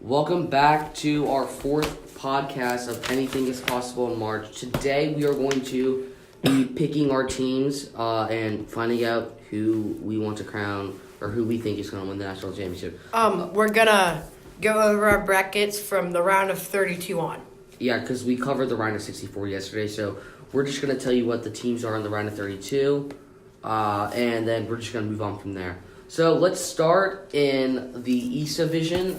Welcome back to our fourth podcast of Anything is Possible in March. Today we are going to be picking our teams and finding out who we want to crown or who we think is going to win the national championship. We're going to go over our brackets from the round of 32 on. Yeah, because we covered the round of 64 yesterday, so we're just going to tell you what the teams are in the round of 32, and then we're just going to move on from there. So let's start in the East Division.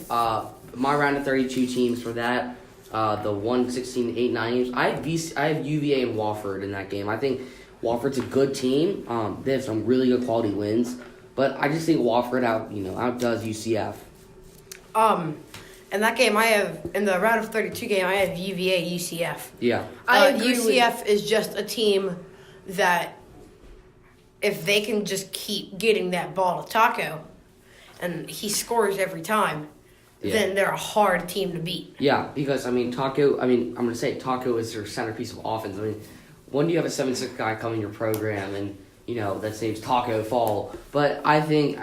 My round of 32 teams for that, the 1-16, 8-9 games. I have UVA and Wofford in that game. I think Wofford's a good team. They have some really good quality wins, but I just think Wofford outdoes UCF. In that game, in the round of 32 game, I have UVA, UCF. Yeah. UCF is just a team that if they can just keep getting that ball to Taco, and he scores every time, then they're a hard team to beat. Yeah, because, Taco, I'm going to say Taco is their centerpiece of offense. When do you have a 7'6" guy come in your program and, that name's Taco Fall? But I think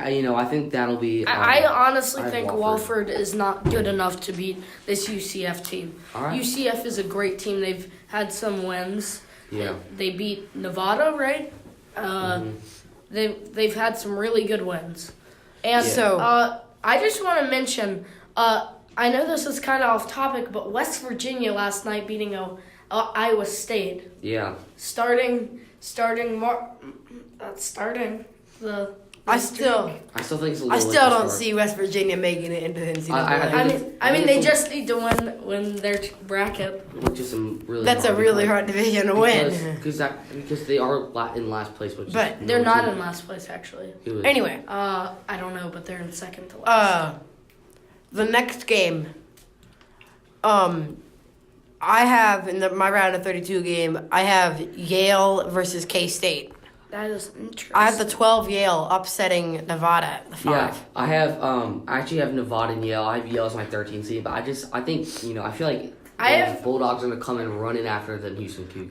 that'll be... I honestly think Wofford is not good enough to beat this UCF team. All right. UCF is a great team. They've had some wins. Yeah. They beat Nevada, right? They've had some really good wins. And I just want to mention... I know this is kind of off topic, but West Virginia last night beating Iowa State. Yeah. Starting the. I still think it's a little I still don't see West Virginia making it into the NCAA. They just need to win their bracket. Which is some really. That's a really hard division to win. Because they are in last place, but they're not in last place actually. Anyway, I don't know, but they're in second to last. The next game, I have in my round of 32 game, I have Yale versus K-State. That is interesting. I have the 12 Yale upsetting Nevada at the 5. Yeah, I actually have Nevada and Yale. I have Yale as my 13th seed, but I think I feel like Bulldogs are gonna come in running after the Houston Cougs.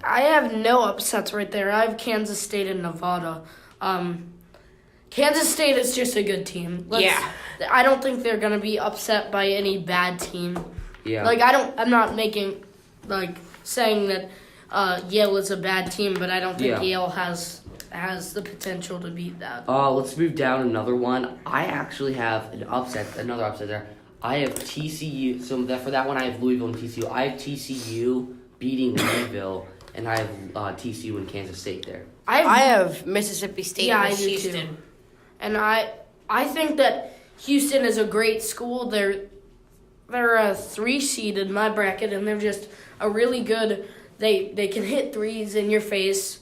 I have no upsets right there. I have Kansas State and Nevada. Kansas State is just a good team. I don't think they're gonna be upset by any bad team. Yeah. I'm not making saying that Yale is a bad team, but I don't think Yale has the potential to beat that. Let's move down another one. I actually have another upset there. I have TCU. So for that one, I have Louisville and TCU. I have TCU beating Louisville, and I have TCU and Kansas State there. I have Mississippi State and Houston. Too. And I think that Houston is a great school. They're a 3 seed in my bracket, and they're just a really good. They can hit threes in your face.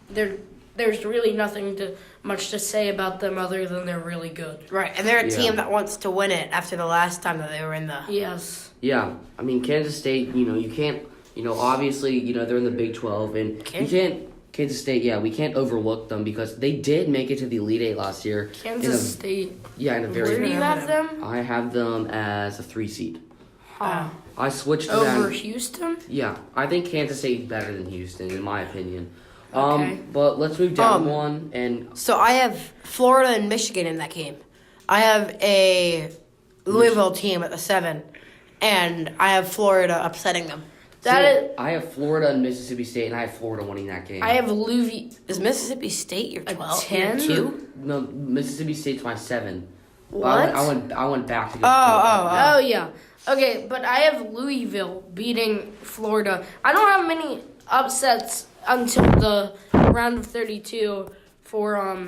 There's really nothing much to say about them other than they're really good. Right, and they're a team that wants to win it after the last time that they were in the. Yes. Yeah, Kansas State. You can't. Obviously, they're in the Big 12, and you can't. Kansas State, we can't overlook them because they did make it to the Elite Eight last year. Kansas State. Yeah, in a very. Where do you have them? I have them as a 3 seed. Huh. I switched over Houston. Yeah, I think Kansas State is better than Houston in my opinion. Okay. But let's move down one and. So I have Florida and Michigan in that game. I have a Louisville team at the 7, and I have Florida upsetting them. I have Florida and Mississippi State, and I have Florida winning that game. I have Louisville. Is Mississippi State your 12? 10? 2? No, Mississippi State's my 7. What? I went back to go. Oh, yeah. Okay, but I have Louisville beating Florida. I don't have many upsets until the round of 32 for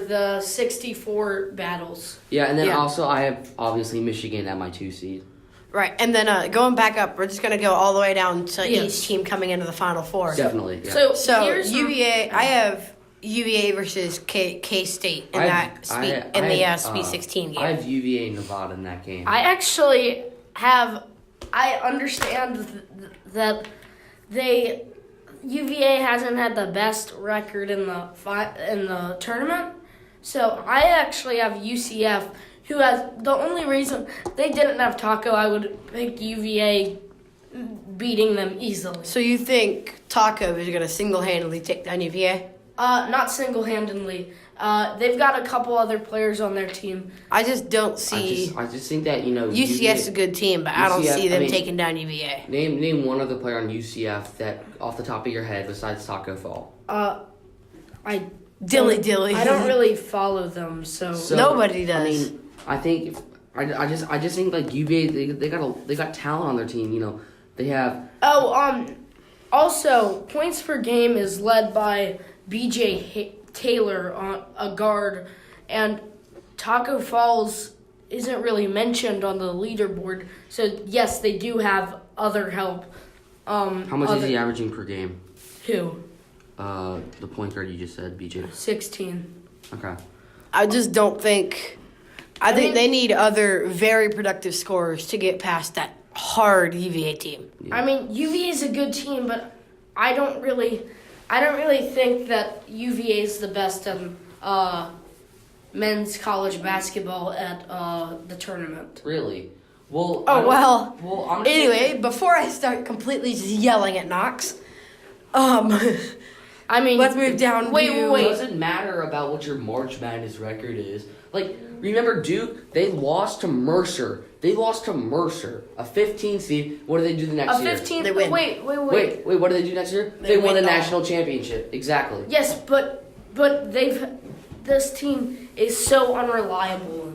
the 64 battles. Yeah, and then also I have obviously Michigan at my 2 seed. Right, and then going back up, we're just going to go all the way down to each team coming into the Final Four. Definitely, yeah. So UVA, I have UVA versus K-State in the Sweet 16 game. I have UVA and Nevada in that game. I actually have... I understand that UVA hasn't had the best record in the tournament, so I actually have UCF, who has the only reason they didn't have Taco. I would pick UVA beating them easily. So you think Taco is going to single-handedly take down UVA? Not single-handedly. They've got a couple other players on their team. I just don't see. I just think that UCF's a good team, but I don't UCF see them taking down UVA. Name one other player on UCF that off the top of your head besides Taco Fall. Dilly. I don't really follow them, so nobody does. I mean, I think I just think like UVA they got talent on their team. They have. Also, points per game is led by BJ Taylor on a guard, and Taco Falls isn't really mentioned on the leaderboard. So yes, they do have other help. How much is he averaging per game? Who? The point guard you just said, BJ. 16. Okay. I just don't think. I think they need other very productive scorers to get past that hard UVA team. Yeah. I mean, UVA is a good team, but I don't really think that UVA is the best in men's college basketball at the tournament. Really? Well. Anyway, before I start completely just yelling at Knox, I mean, let's move down. Wait. It doesn't matter about what your March Madness record is. Like, remember Duke? They lost to Mercer. A 15 seed. What do they do the next year? A 15. They win. Wait. What do they do next year? They win the national championship. Exactly. Yes, but this team is so unreliable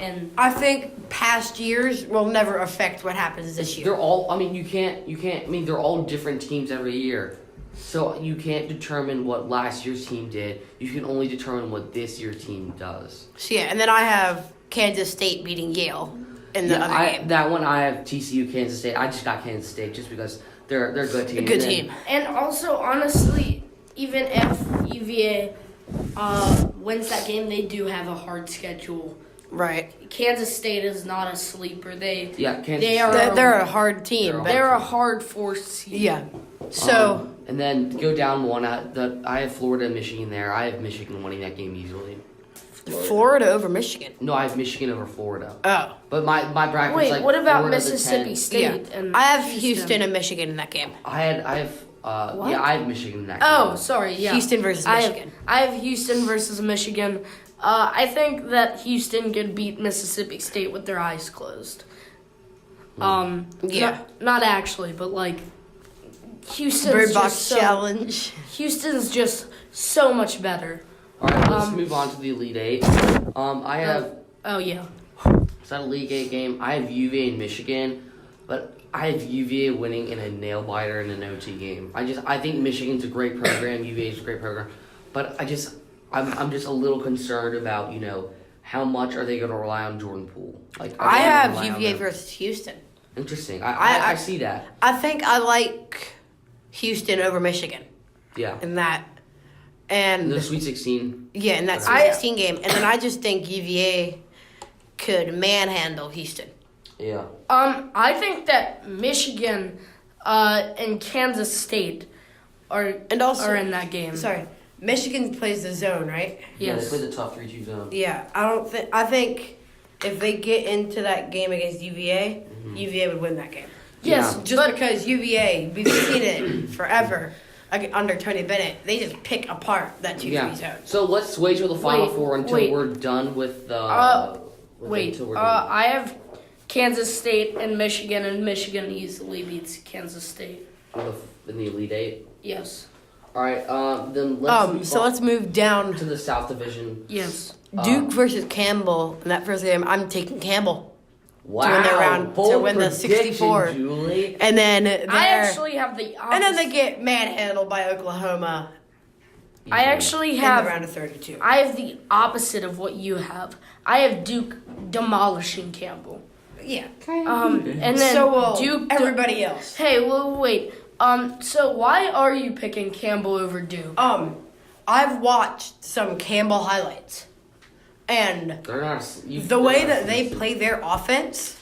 and I think past years will never affect what happens this year. They're all. I mean, you can't. I mean, they're all different teams every year. So you can't determine what last year's team did. You can only determine what this year's team does. So yeah, and then I have Kansas State beating Yale in the other game. That one I have TCU, Kansas State. I just got Kansas State just because they're a good team. A good team. And also, honestly, even if UVA wins that game, they do have a hard schedule. Right. Kansas State is not a sleeper. They're a hard team. They're a hard force seed. Yeah. So and then go down one. I have Florida and Michigan there. I have Michigan winning that game easily. Florida over Michigan. No, I have Michigan over Florida. Oh. But my bracket's Wait, like what about Florida Mississippi State? Yeah. And I have Houston and Michigan in that game. I have Michigan in that game. Oh, sorry, yeah. Houston versus Michigan. I have Houston versus Michigan. I think that Houston could beat Mississippi State with their eyes closed. Yeah. Not actually, but like Houston's Bird Box just Challenge. Houston's just so much better. All right, let's move on to the Elite Eight. I have. Oh yeah. It's not a League 8 game. I have UVA and Michigan, but I have UVA winning in a nail biter in an OT game. I think Michigan's a great program. UVA's a great program, but I'm just a little concerned about how much are they going to rely on Jordan Poole? I have UVA versus Houston. Interesting. I see that. I think I like Houston over Michigan. Yeah. In that. And the Sweet 16. Yeah, in that Sweet 16 game. And then I just think UVA could manhandle Houston. Yeah. I think that Michigan and Kansas State are in that game. Sorry. Michigan plays the zone, right? Yes. Yeah, they Yes. play the tough 3-2 zone. Yeah, I think if they get into that game against UVA, UVA would win that game. Yes, Yeah. Just because UVA, we've seen it forever. Under Tony Bennett, they just pick apart that 2-3 zone. So let's wait till the Final Four until we're done with the. I have Kansas State and Michigan easily beats Kansas State. In the Elite Eight. Yes. All right. Then let's move down to the South Division. Yes. Duke versus Campbell in that first game. I'm taking Campbell. Wow. To win the 64. Julie. And then I actually have the opposite. And then they get manhandled by Oklahoma. I actually in have the round of 32. I have the opposite of what you have. I have Duke demolishing Campbell. Yeah. And then so will Duke everybody else. Hey, well, wait. So why are you picking Campbell over Duke? I've watched some Campbell highlights. And they're not, the way that they play their offense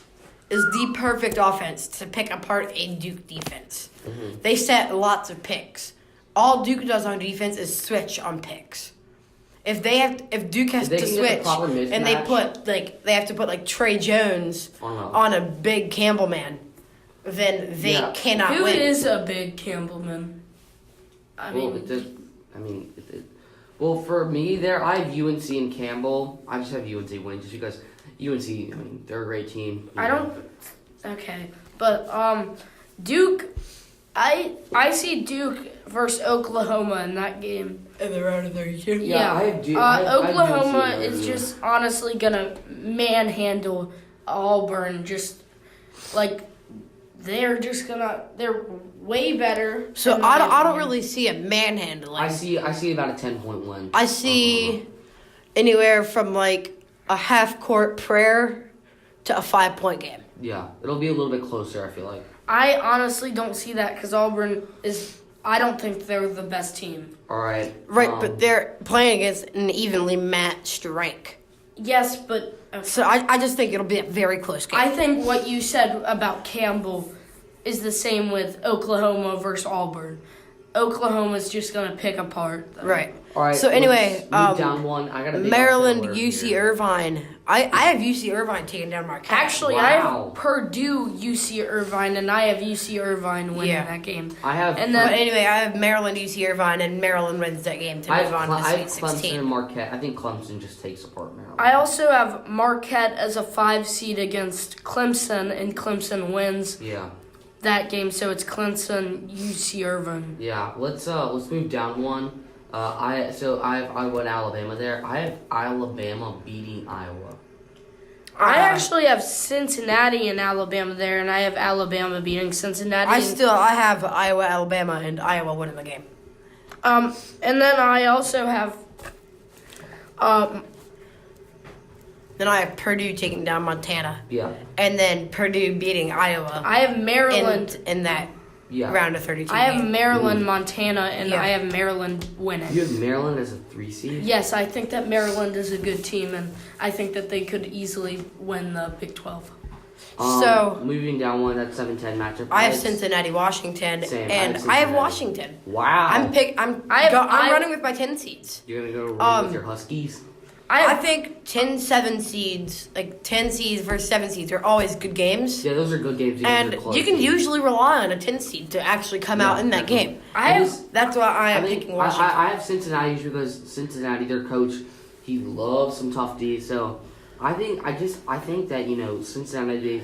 is the perfect offense to pick apart a Duke defense. Mm-hmm. They set lots of picks. All Duke does on defense is switch on picks. If Duke has to switch and they have to put Trey Jones on a big Campbell man, then they cannot win. Who is a big Campbell man? Well, for me, I have UNC and Campbell. I just have UNC winning just because UNC. I mean, they're a great team. I don't. Okay, but Duke. I see Duke versus Oklahoma in that game. In the round of 32. Yeah, I have Duke. I have Oklahoma UNC is just honestly gonna manhandle Auburn. Just like they're way better. So I don't really see a manhandling. I see about a 10-point win. I see anywhere from like a half-court prayer to a 5-point game. Yeah, it'll be a little bit closer, I feel like. I honestly don't see that because Auburn is. I don't think they're the best team. All right. Right, but they're playing against an evenly matched rank. Yes, but So I just think it'll be a very close game. I think what you said about Campbell is the same with Oklahoma versus Auburn. Oklahoma's just gonna pick apart. Right. All right. So anyway, move down one. I got a big Maryland, upset alert UC here. Irvine. I have UC Irvine taking down Marquette. Actually, Wow. I have Purdue, UC Irvine, and I have UC Irvine winning that game. I have. And But then anyway, I have Maryland, UC Irvine, and Maryland wins that game to I move have, on to I the have Sweet Clemson 16. and Marquette. I think Clemson just takes apart Maryland. I also have Marquette as a 5 seed against Clemson, and Clemson wins Yeah. that game. So it's Clemson, UC Irvine. Yeah. Let's move down one. I have Iowa and Alabama there. I have Alabama beating Iowa. I actually have Cincinnati and Alabama there, and I have Alabama beating Cincinnati. I have Iowa, Alabama, and Iowa winning the game. And then I also have Then I have Purdue taking down Montana, Yeah. and then Purdue beating Iowa I have Maryland. in that Yeah. round of 32. I have game. Maryland, Montana, and Yeah. I have Maryland winning. You have Maryland as a 3 seed. Yes, I think that Maryland is a good team, and I think that they could easily win the Big 12. So- moving down one, that 7-10 matchup. I have Cincinnati, Washington, Same. and I have Cincinnati. Washington. Wow. I'm running with my 10 seeds. You're gonna go run with Um, your Huskies. I think 10-7 seeds, like 10 seeds versus 7 seeds, are always good games. Yeah, those are good games. Those And are close you can games. usually rely on a 10 seed to actually come out in that game. That's why I am picking Washington. I have Cincinnati because Cincinnati, their coach, he loves some tough D's. So I think that Cincinnati.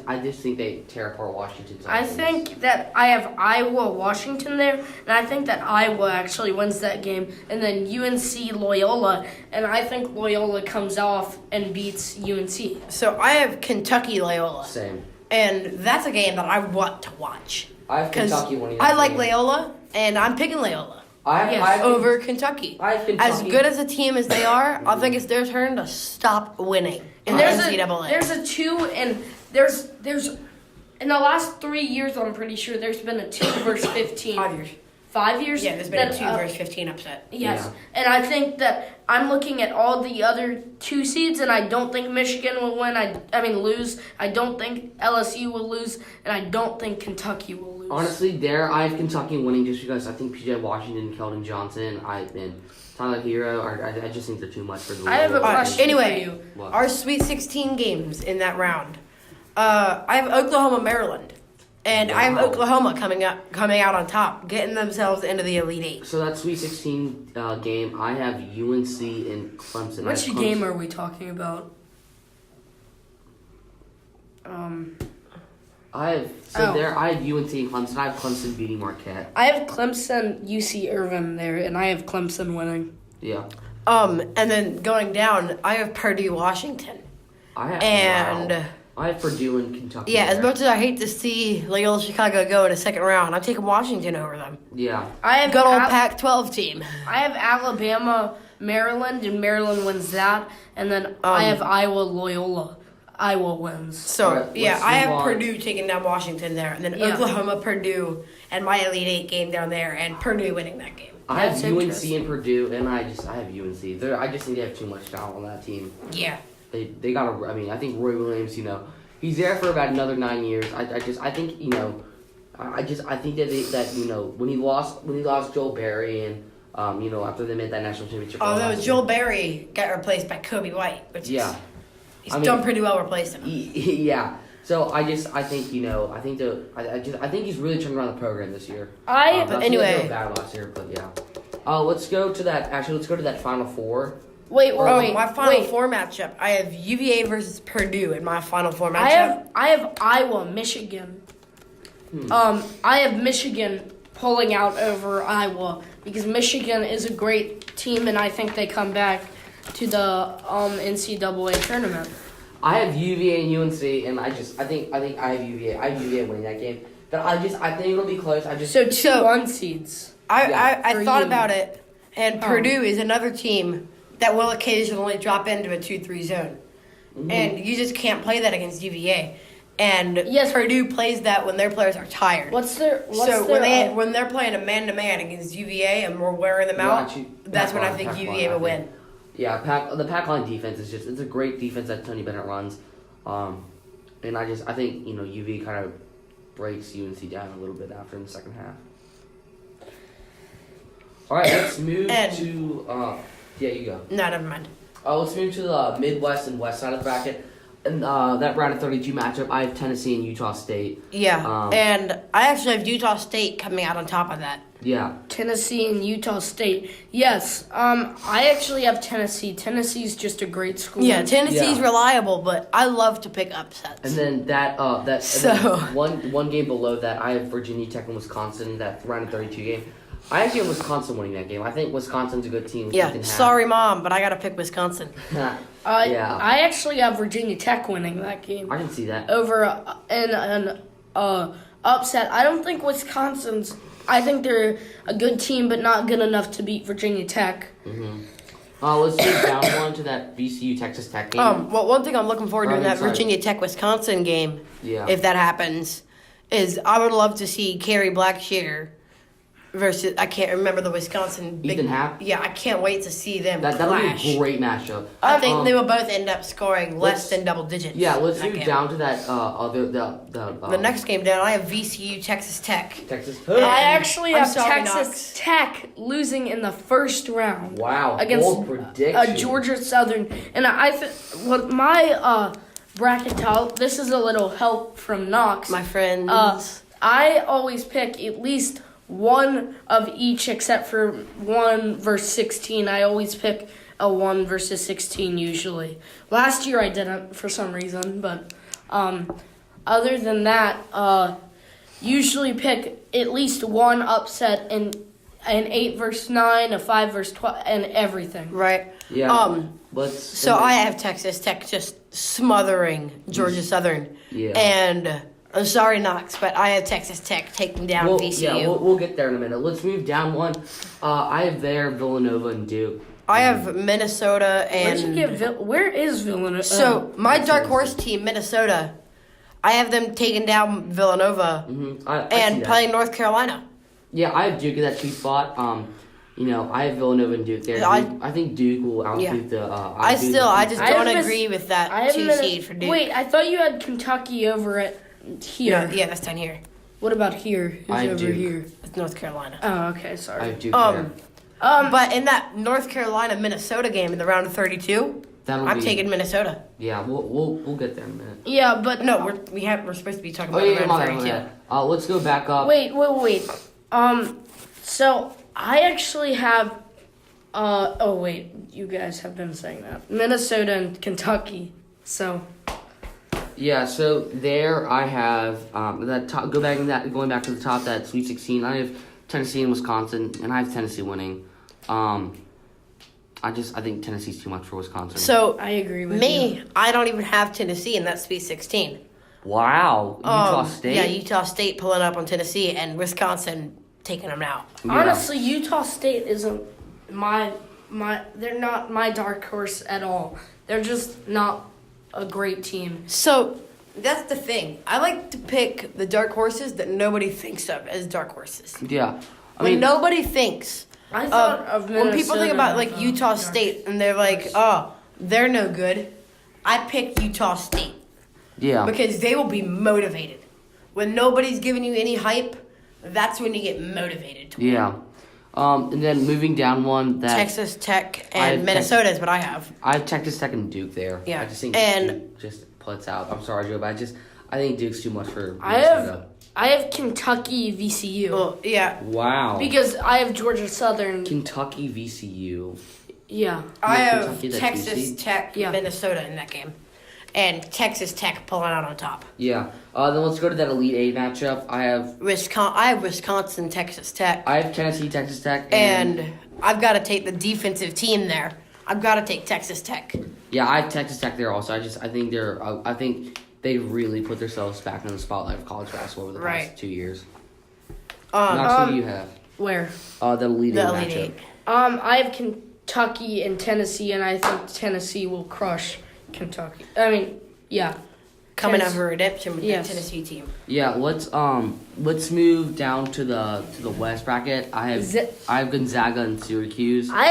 I just think they tear apart Washington. I think that I have Iowa, Washington there, and I think that Iowa actually wins that game, and then UNC, Loyola, and I think Loyola comes off and beats UNC. So I have Kentucky, Loyola. Same. And that's a game that I want to watch. I have Because Kentucky winning. I that like game. Loyola, and I'm picking Loyola Yes. over Kentucky. I have Kentucky. As good as a team as they are, I think it's their turn to stop winning in And the there's NCAA. a 2, and there's in the last 3 years, I'm pretty sure there's been a 2 versus 15. 5 years. 5 years? Yeah, there's been a that, 2 versus 15 upset. Yes, Yeah. and I think that I'm looking at all the other 2 seeds, and I don't think Michigan will win. Lose. I don't think LSU will lose, and I don't think Kentucky will lose. Honestly, I have Kentucky winning just because I think PJ Washington, Keldon Johnson, and Tyler Hero. I just think they're too much for the. I have a Alright, question anyway, for you. What? Our Sweet 16 games in that round. I have Oklahoma, Maryland. And I have Wow. Oklahoma coming out on top, getting themselves into the Elite Eight. So that Sweet 16 game, I have UNC and Clemson. Which game are we talking about? I have I have UNC and Clemson. I have Clemson beating Marquette. I have Clemson, UC Irvine there, and I have Clemson winning. Yeah. And then going down, I have Purdue, Washington. I have Purdue and Kentucky. Yeah, as there. much as I hate to see Loyola Chicago go in a second round, I'm taking Washington over them. Yeah. I have Good old Pac-12 team. I have Alabama, Maryland, and Maryland wins that, and then I have Iowa, Loyola. Iowa wins. So, Alright, yeah, let's I move have on. Purdue taking down Washington there, and then Yeah. Oklahoma, Purdue, and my Elite Eight game down there, and Purdue winning that game. I have That's UNC interesting. and Purdue, and I have UNC. I just think they have too much talent on that team. Yeah. They got to. I think Roy Williams. He's there for about another 9 years. I think that when he lost Joel Berry and after they made that national championship. Although last Joel Berry got replaced by Kobe White, which Yeah. he's done pretty well replacing him. Yeah. So I think he's really turned around the program this year. I Not anyway. so bad last year, but yeah. let's go to that. Actually, let's go to that Final Four. Wait. My Final Four matchup. I have UVA versus Purdue in my Final Four matchup. I have Iowa, Michigan. I have Michigan pulling out over Iowa because Michigan is a great team, and I think they come back to the NCAA tournament. I have UVA and UNC, and I think I have UVA. I have UVA winning that game, but I think it'll be close. So 2-1 seeds. I thought you. about it, and Purdue is another team that will occasionally drop into a 2-3 zone, and you just can't play that against UVA. And Purdue plays that when their players are tired. When they're playing a man-to-man against UVA and we're wearing them out, that's when I think UVA will win. Yeah, the pack line defense it's a great defense that Tony Bennett runs, and I think UVA kind of breaks UNC down a little bit after in the second half. All right, let's move to you go. No, never mind. Let's move to the Midwest and West side of the bracket. And that round of 32 matchup, I have Tennessee and Utah State. Yeah, and I actually have Utah State coming out on top of that. Yeah. Tennessee and Utah State. Yes, I actually have Tennessee. Tennessee's just a great school. Yeah, Tennessee's reliable, but I love to pick upsets. And then one game below that, I have Virginia Tech and Wisconsin, that round of 32 game. I actually have Wisconsin winning that game. I think Wisconsin's a good team. Yeah, sorry, Mom, but I got to pick Wisconsin. I actually have Virginia Tech winning that game. I can see that. Over an upset. I don't think Wisconsin's... I think they're a good team, but not good enough to beat Virginia Tech. Mm-hmm. Let's move down one to that VCU Texas Tech game. Well, one thing I'm looking forward to in that Virginia Tech Wisconsin game, if that happens, is I would love to see Kerry Blackshear versus, I can't remember the Wisconsin Ethan Happ? Yeah, I can't wait to see them that'll clash. be a great matchup. I think they will both end up scoring less than double digits. Yeah, let's move down to that the next game down. I have VCU Texas Tech. I actually have Texas Tech losing in the first round. Wow, against bold prediction. Georgia Southern, and what my bracket tell. This is a little help from Knox, my friend. I always pick at least one of each, except for 1 versus 16. I always pick a 1 versus 16 usually. Last year I didn't for some reason, but other than that, usually pick at least one upset in an 8 versus 9, a 5 versus 12, and everything. Right. Yeah. So I have Texas Tech just smothering Georgia Southern. Yeah. And I'm sorry, Knox, but I have Texas Tech taking down VCU. Yeah, we'll get there in a minute. Let's move down one. I have Villanova and Duke. I have Minnesota and... Where is Villanova? So, my dark horse team, Minnesota, I have them taking down Villanova and playing North Carolina. Yeah, I have Duke in that 2 spot. I have Villanova and Duke there. I think Duke will outdo the... I just don't agree with that 2 seed for Duke. Wait, I thought you had Kentucky over it. Here. Yeah, that's down here. What about here? Who's over Duke. here? It's North Carolina. Oh, okay, sorry. I have Duke there. But in that North Carolina-Minnesota game in the round of 32, I'm taking Minnesota. Yeah, we'll get there in a minute. Yeah, but no, we're supposed to be talking about the round of 32. Let's go back up. Wait. So I actually have. You guys have been saying that Minnesota and Kentucky. So. Yeah, so there I have that top, going back to the top, that Sweet 16. I have Tennessee and Wisconsin, and I have Tennessee winning. I think Tennessee's too much for Wisconsin. So I agree with you. I don't even have Tennessee in that Sweet 16. Wow, Utah State. Yeah, Utah State pulling up on Tennessee and Wisconsin taking them out. Yeah. Honestly, Utah State isn't they're not my dark horse at all. They're just not a great team. So that's the thing. I like to pick the dark horses that nobody thinks of as dark horses. Yeah, when nobody thinks. I thought of Minnesota. When people think about like Utah State and they're like, oh, they're no good. I pick Utah State. Yeah. Because they will be motivated. When nobody's giving you any hype, that's when you get motivated to win. Yeah. And then moving down one, that Texas Tech and Minnesota is what I have. I have Texas Tech and Duke there. Yeah. I just think Duke just puts out. I'm sorry, Joe, but I think Duke's too much for Minnesota. I have Kentucky VCU. Well, yeah. Wow. Because I have Georgia Southern. Kentucky VCU. Yeah. I have Kentucky, that's Texas BC? Tech, Yeah. Minnesota in that game. And Texas Tech pulling out on top. Yeah. Then let's go to that Elite Eight matchup. I have Wisconsin, Texas Tech. Tennessee, Texas Tech, And I've got to take the defensive team there. I've got to take Texas Tech. yeah, I have Texas Tech there also. I think they really put themselves back in the spotlight of college basketball over the Right. past 2 years. Knox, who do you have? Where? The Elite Eight The Elite matchup. Eight. I have Kentucky and Tennessee, and I think Tennessee will crush Kentucky. I mean, yeah. Coming Tennessee. out of redemption with Yes. the Tennessee team. Yeah, let's move down to the West bracket. I have Gonzaga and Syracuse. I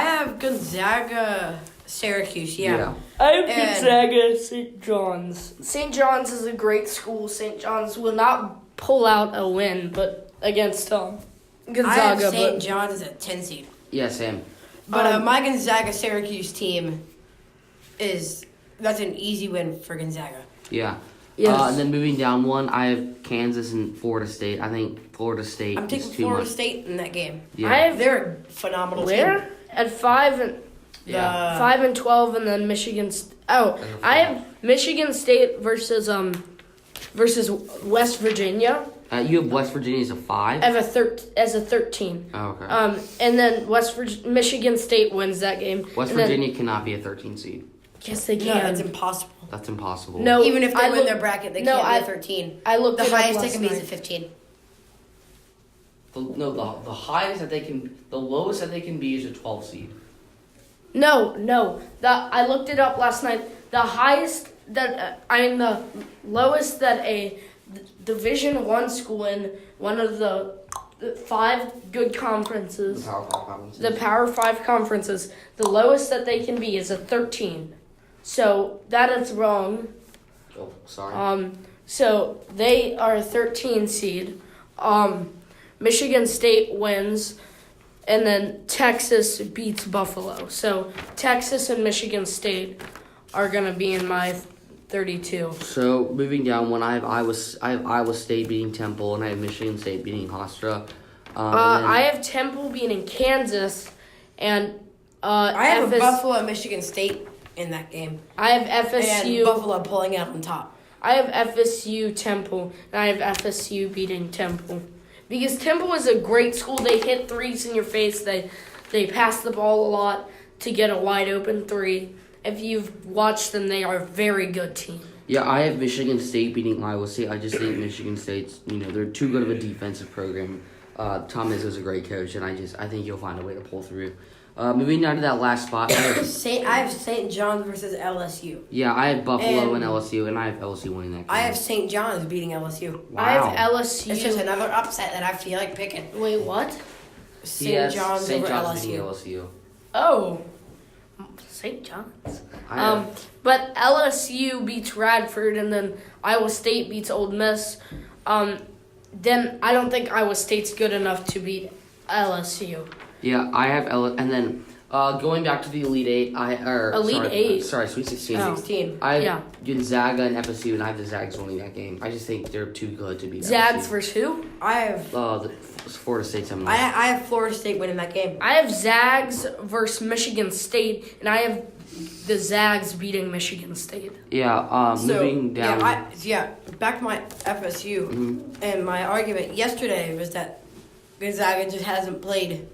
have Gonzaga, Syracuse, yeah. have And- Gonzaga, St. John's. St. John's is a great school. St. John's will not pull out a win, but against I have Gonzaga. St. John's as a 10 seed. Yeah, Sam. But my Gonzaga, Syracuse team that's an easy win for Gonzaga. Yeah. Yes. And then moving down one, I have Kansas and Florida State. I think Florida State I'm is taking too Florida much. State in that game. Yeah. I have They're a phenomenal where team. at 5 and Yeah. 5 and 12, and then Michigan. I have Michigan State versus West Virginia. You have West Virginia as a 5? As a 13. Oh, okay. And then Michigan State wins that game. West and then- Virginia cannot be a 13 seed. Yes, they No, can. that's impossible. That's impossible. No, Even if they I win look- their bracket, they no, can't I- be a 13. I looked The it up highest they last can be is a night. 15. The highest that they can, the lowest that they can be is a 12 seed. No. I looked it up last night. The highest that the lowest that a Division 1 school in one of the 5 good The conferences, Power 5 conferences. the Power 5 conferences, the lowest that they can be is a 13. So that is wrong. Oh, sorry. So they are a 13 seed. Michigan State wins, and then Texas beats Buffalo. So Texas and Michigan State are gonna be in my 32. So moving down one, I have Iowa State beating Temple, and I have Michigan State beating Hofstra. I have Temple beating Kansas, and I have a Buffalo Michigan State in that game. I have FSU. And Buffalo pulling out on top. I have FSU Temple, and I have FSU beating Temple. Because Temple is a great school. They hit threes in your face. They pass the ball a lot to get a wide open three. If you've watched them, they are a very good team. Yeah, I have Michigan State beating Iowa State. I just think Michigan State's, they're too good of a defensive program. Tom Izzo's a great coach, and I think he'll find a way to pull through. Moving down to that last spot, I have St. John's versus LSU. Yeah, I have Buffalo and And- LSU, and I have LSU winning that game. I have St. John's beating LSU. Wow. I have LSU. It's just another upset that I feel like picking. Wait, what? He St. has John's St. over John's beating LSU. LSU. Oh, St. John's. I have, But LSU beats Radford, and then Iowa State beats Ole Miss. Then I don't think Iowa State's good enough to beat LSU. yeah, I have and then going back to the Elite Eight, Sweet 16. Oh. 16. I have Yeah. Gonzaga and FSU, and I have the Zags winning that game. I just think they're too good to beat Zags LSU. versus who? I have The Florida State Seminoles. I have Florida State winning that game. I have Zags versus Michigan State, and I have the Zags beating Michigan State. Yeah, moving down. Back to my FSU. Mhm. And my argument yesterday was that Gonzaga just hasn't played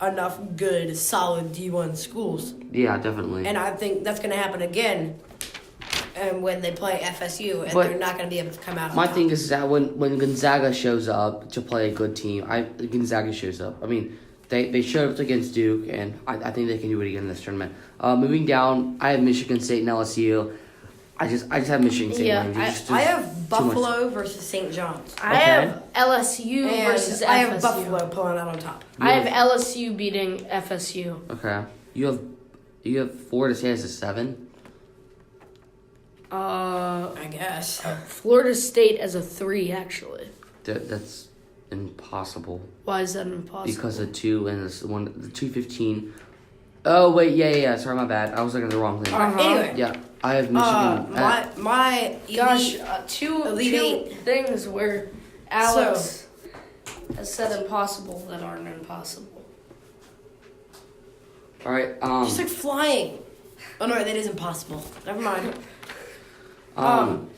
enough good, solid D1 schools. Yeah, definitely. And I think that's going to happen again when they play FSU, and But they're not going to be able to come out on My top. thing is that when Gonzaga shows up to play a good team, Gonzaga shows up. I mean, they showed up against Duke, and I think they can do it again in this tournament. Moving down, I have Michigan State and LSU. I just have Michigan State Yeah, winning. There's I have too much. Buffalo versus St. John's. I have LSU versus And I have FSU. Buffalo pulling out on top. I have LSU beating FSU. Okay, you have Florida State as a 7. I guess. Florida State as a 3, actually. That's impossible Why is that impossible? because the 2 and the 215. Oh wait, yeah. Sorry, my bad. I was looking at the wrong thing. Anyway. Yeah, I have Michigan. My Gosh, elite- two Elite two Eight. things where Alex has said impossible that aren't impossible. All right. Just like flying. Oh no, that is impossible. Never mind.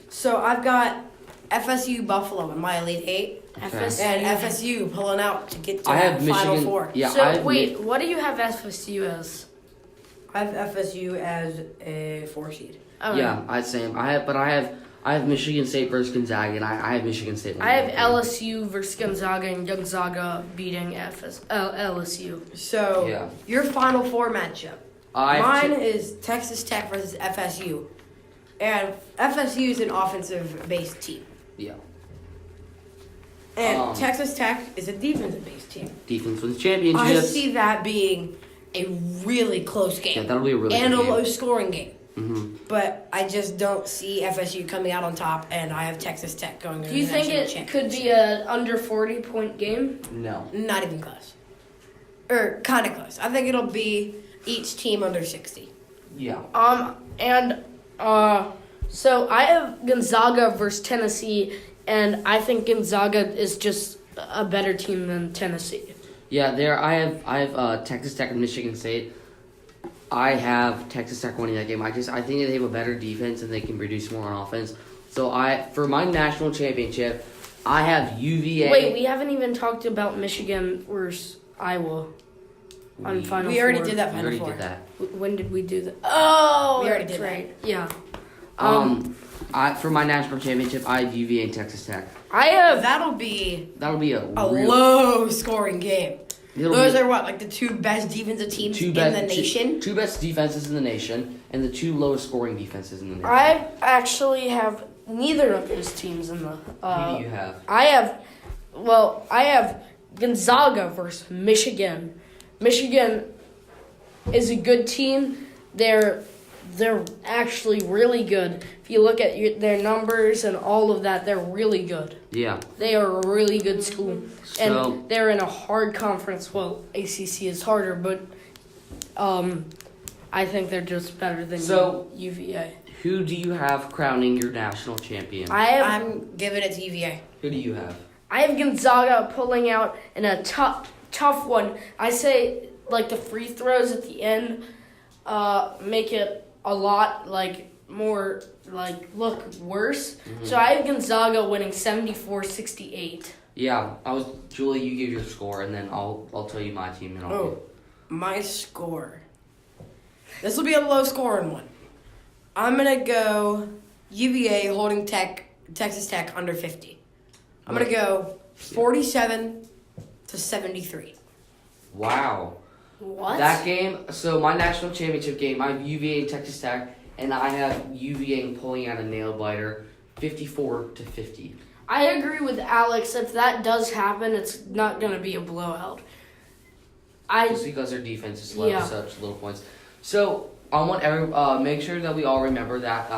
So I've got FSU Buffalo in my Elite Eight, FSU. and FSU pulling out to get to I have Final Michigan. Four. Yeah. I So have wait, what do you have FSU as? I have FSU as a 4 seed. Oh, Yeah, I same. I have Michigan State versus Gonzaga, and I have Michigan State. I have LSU versus Gonzaga, and Gonzaga beating LSU. So Yeah. your Final Four matchup. Mine is Texas Tech versus FSU, and FSU is an offensive-based team, Yeah. and Texas Tech is a defensive-based team. Defense wins championships. I see that being a really close game. Yeah, that'll be a really and good a game. low-scoring game. Mm-hmm. But I just don't see FSU coming out on top, and I have Texas Tech going to Do you the think national it could be an under 40-point game? No. Not even close. Or kind of close. I think it'll be each team under 60. Yeah. So I have Gonzaga versus Tennessee, and I think Gonzaga is just a better team than Tennessee. Yeah. There. I have Texas Tech and Michigan State. I have Texas Tech winning that game. I think they have a better defense and they can produce more on offense. So for my national championship, I have UVA. Wait, we haven't even talked about Michigan versus Iowa on Final We already Four. did that We Final already Four. did that. When did we do that? Oh, We already that's did that. right. Yeah. For my national championship, I have UVA and Texas Tech. I have. That'll be That'll be a a real. low-scoring game. it'll Those be are what, like the two best defensive teams in the nation? Two best defenses in the nation, and the two lowest scoring defenses in the nation. I actually have neither of those teams in the. Who do you have? I have Gonzaga versus Michigan. Michigan is a good team. They're actually really good. If you look at their numbers and all of that, they're really good. Yeah. They are a really good school, So- and they're in a hard conference. Well, ACC is harder, but I think they're just better than So- UVA. Who do you have crowning your national champion? I'm giving it to UVA. Who do you have? I have Gonzaga pulling out in a tough one. I say like the free throws at the end make it a lot more look worse. Mm-hmm. So I have Gonzaga winning 74-68. Yeah, Julie. You give your score, and then I'll tell you my team, and I'll. My score. This will be a low-scoring one. I'm going to go UVA holding Texas Tech under 50. I'm going to go 47-73. Wow. What? That game. So my national championship game, I have UVA and Texas Tech, and I have UVA pulling out a nail biter, 54-50. I agree with Alex. If that does happen, it's not going to be a blowout. Just because their defense is led Yeah. to such little points. So I want make sure that we all remember that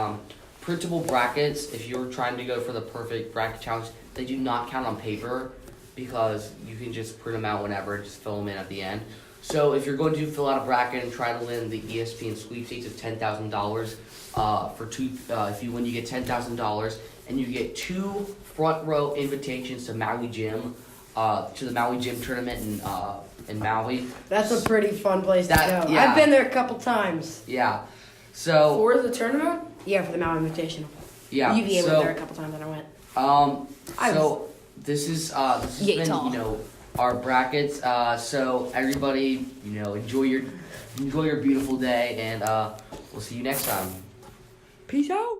printable brackets, if you're trying to go for the perfect bracket challenge, they do not count on paper because you can just print them out whenever and just fill them in at the end. So if you're going to fill out a bracket and try to win the ESPN sweepstakes of $10,000 for two, if you win, you get $10,000 and you get 2 front row invitations to Maui Gym, to the Maui Gym tournament in Maui. That's a pretty fun place to go. Yeah. I've been there a couple times. Yeah. So For the tournament? Yeah, for the Maui Invitational. yeah. UVA so, was there a couple times and I went. So this has been tall. Our brackets. So everybody enjoy your beautiful day, and we'll see you next time. Peace out.